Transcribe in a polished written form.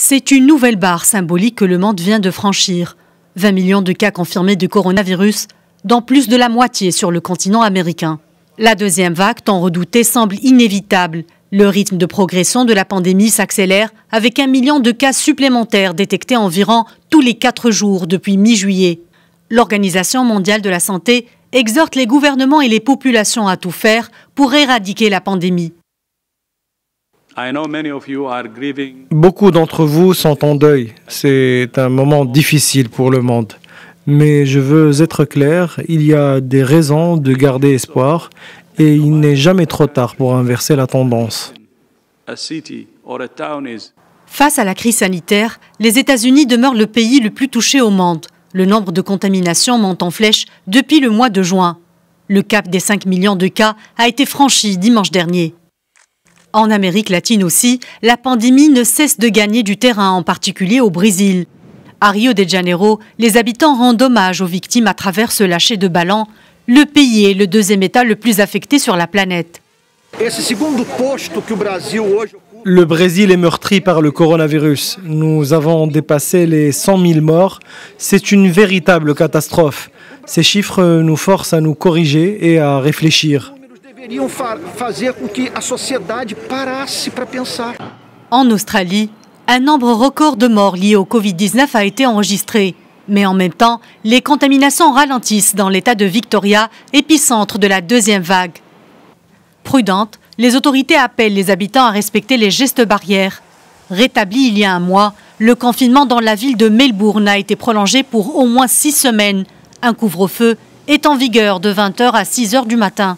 C'est une nouvelle barre symbolique que le monde vient de franchir. 20 millions de cas confirmés de coronavirus, dont plus de la moitié sur le continent américain. La deuxième vague, tant redoutée, semble inévitable. Le rythme de progression de la pandémie s'accélère avec 1 million de cas supplémentaires détectés environ tous les 4 jours depuis mi-juillet. L'Organisation mondiale de la santé exhorte les gouvernements et les populations à tout faire pour éradiquer la pandémie. Beaucoup d'entre vous sont en deuil. C'est un moment difficile pour le monde. Mais je veux être clair, il y a des raisons de garder espoir et il n'est jamais trop tard pour inverser la tendance. Face à la crise sanitaire, les États-Unis demeurent le pays le plus touché au monde. Le nombre de contaminations monte en flèche depuis le mois de juin. Le cap des 5 millions de cas a été franchi dimanche dernier. En Amérique latine aussi, la pandémie ne cesse de gagner du terrain, en particulier au Brésil. À Rio de Janeiro, les habitants rendent hommage aux victimes à travers ce lâcher de ballons. Le pays est le deuxième État le plus affecté sur la planète. Le Brésil est meurtri par le coronavirus. Nous avons dépassé les 100 000 morts. C'est une véritable catastrophe. Ces chiffres nous forcent à nous corriger et à réfléchir. En Australie, un nombre record de morts liés au Covid-19 a été enregistré. Mais en même temps, les contaminations ralentissent dans l'État de Victoria, épicentre de la deuxième vague. Prudentes, les autorités appellent les habitants à respecter les gestes barrières. Rétabli il y a un mois, le confinement dans la ville de Melbourne a été prolongé pour au moins 6 semaines. Un couvre-feu est en vigueur de 20h à 6h du matin.